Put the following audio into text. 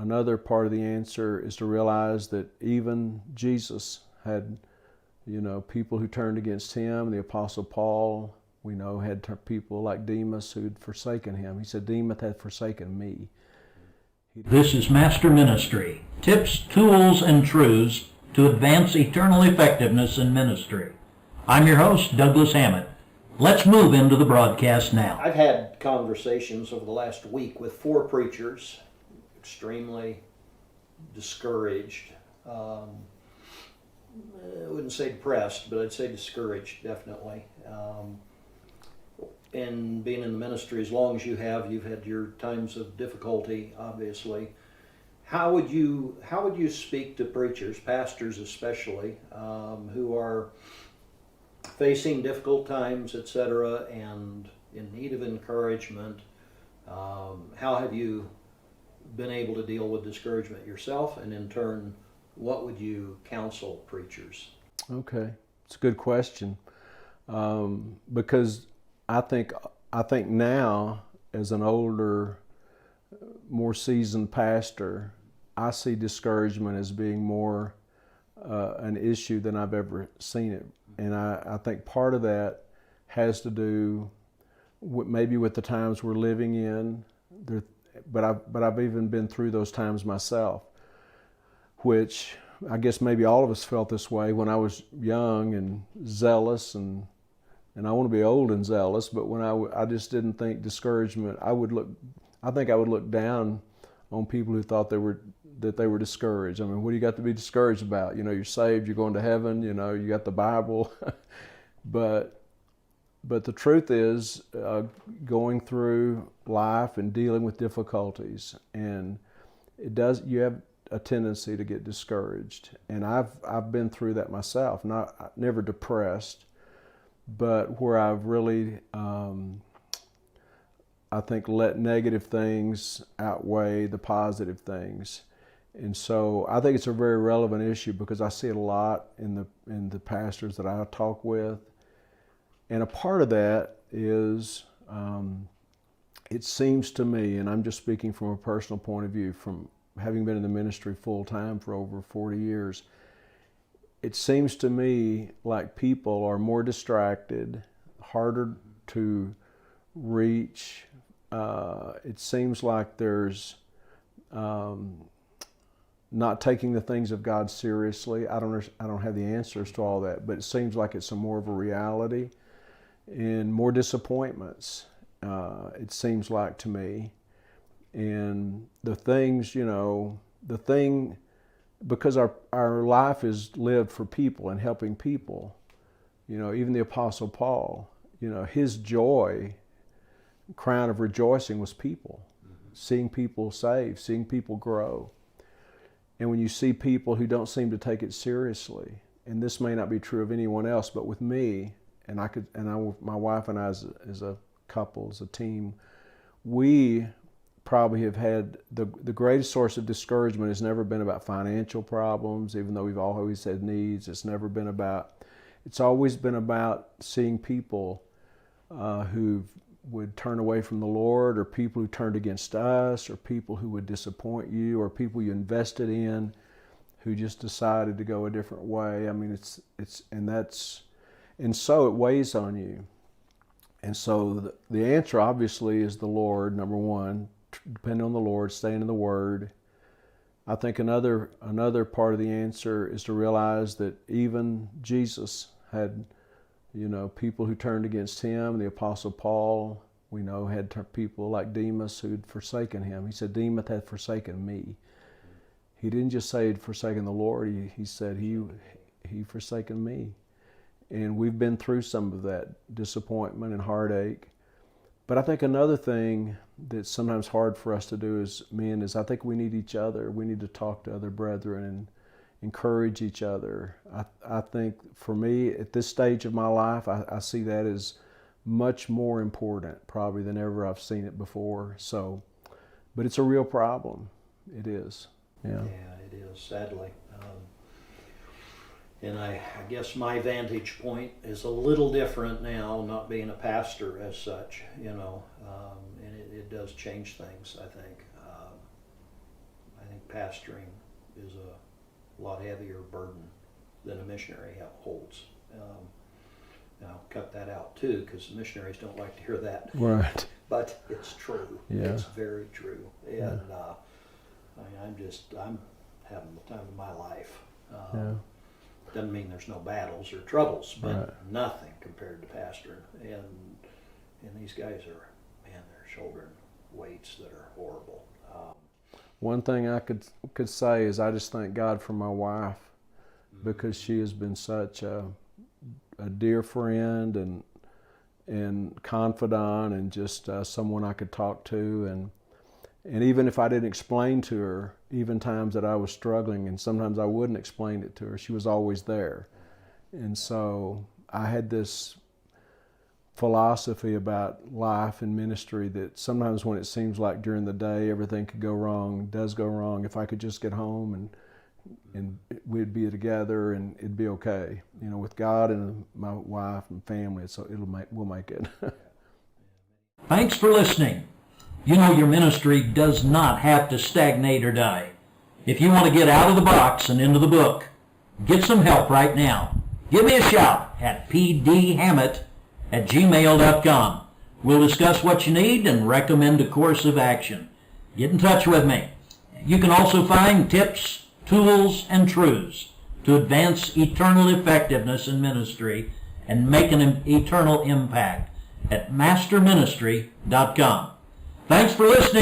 another part of the answer is to realize that even Jesus had, people who turned against him. The Apostle Paul, we know, had people like Demas who'd forsaken him. He said, Demas had forsaken me. This is Master Ministry, tips, tools, and truths to advance eternal effectiveness in ministry. I'm your host, Douglas Hammett. Let's move into the broadcast now. I've had conversations over the last week with 4 preachers, extremely discouraged. I wouldn't say depressed, but I'd say discouraged, definitely. And being in the ministry as long as you have, you've had your times of difficulty, obviously. How would you speak to preachers, pastors especially, who are facing difficult times, etc., and in need of encouragement? How have you been able to deal with discouragement yourself, and in turn, what would you counsel preachers? Okay, it's a good question, because I think now, as an older, more seasoned pastor, I see discouragement as being more an issue than I've ever seen it. And I think part of that has to do maybe with the times we're living in, but I've even been through those times myself, which I guess maybe all of us felt this way when I was young and zealous, and I want to be old and zealous, but when I just didn't think discouragement, I think I would look down on people who thought that they were discouraged. I mean, what do you got to be discouraged about? You're saved, you're going to heaven, you got the Bible. But the truth is, going through life and dealing with difficulties, and you have a tendency to get discouraged. And I've been through that myself, never depressed, but where I've really, I think, let negative things outweigh the positive things. And so I think it's a very relevant issue because I see it a lot in the pastors that I talk with. And a part of that is, it seems to me, and I'm just speaking from a personal point of view, from having been in the ministry full time for over 40 years, it seems to me like people are more distracted, harder to reach. It seems like there's not taking the things of God seriously. I don't have the answers to all that, but it seems like it's more of a reality, and more disappointments. It seems like to me, and the things, because our life is lived for people and helping people. Even the Apostle Paul, his joy, crown of rejoicing was people, seeing people saved, seeing people grow. And when you see people who don't seem to take it seriously, and this may not be true of anyone else, but with me, my wife and I as a couple, as a team, we probably have had the greatest source of discouragement has never been about financial problems, even though we've always had needs. It's always been about seeing people who would turn away from the Lord, or people who turned against us, or people who would disappoint you, or people you invested in who just decided to go a different way. I mean, and so it weighs on you. And so the answer obviously is the Lord, number one. Depend on the Lord, staying in the Word. I think another part of the answer is to realize that even Jesus had, people who turned against him. The Apostle Paul, we know, had people like Demas who'd forsaken him. He said, Demas had forsaken me. He didn't just say he'd forsaken the Lord. He said he forsaken me. And we've been through some of that disappointment and heartache. But I think another thing that's sometimes hard for us to do as men is I think we need each other. We need to talk to other brethren and encourage each other. I think for me, at this stage of my life, I see that as much more important probably than ever I've seen it before. So, but it's a real problem. It is. Yeah, it is, sadly. And I guess my vantage point is a little different now, not being a pastor as such, and it does change things, I think. I think pastoring is a lot heavier burden than a missionary holds. Now, cut that out too, because missionaries don't like to hear that. Right. But it's true. Yeah. It's very true. And I'm having the time of my life. Doesn't mean there's no battles or troubles, but nothing compared to pastoring. And these guys are, man, they're shouldering weights that are horrible. One thing I could say is I just thank God for my wife, because she has been such a dear friend and confidant, and just someone I could talk to, and even if I didn't explain to her, even times that I was struggling, and sometimes I wouldn't explain it to her, she was always there. And so I had this philosophy about life and ministry that sometimes when it seems like during the day everything could go wrong, does go wrong, if I could just get home and we'd be together and it'd be okay. You know, with God and my wife and family, so we'll make it. Thanks for listening. You know, your ministry does not have to stagnate or die. If you want to get out of the box and into the book, get some help right now. Give me a shout at pdhammett@gmail.com. We'll discuss what you need and recommend a course of action. Get in touch with me. You can also find tips, tools, and truths to advance eternal effectiveness in ministry and make an eternal impact at masterministry.com. Thanks for listening.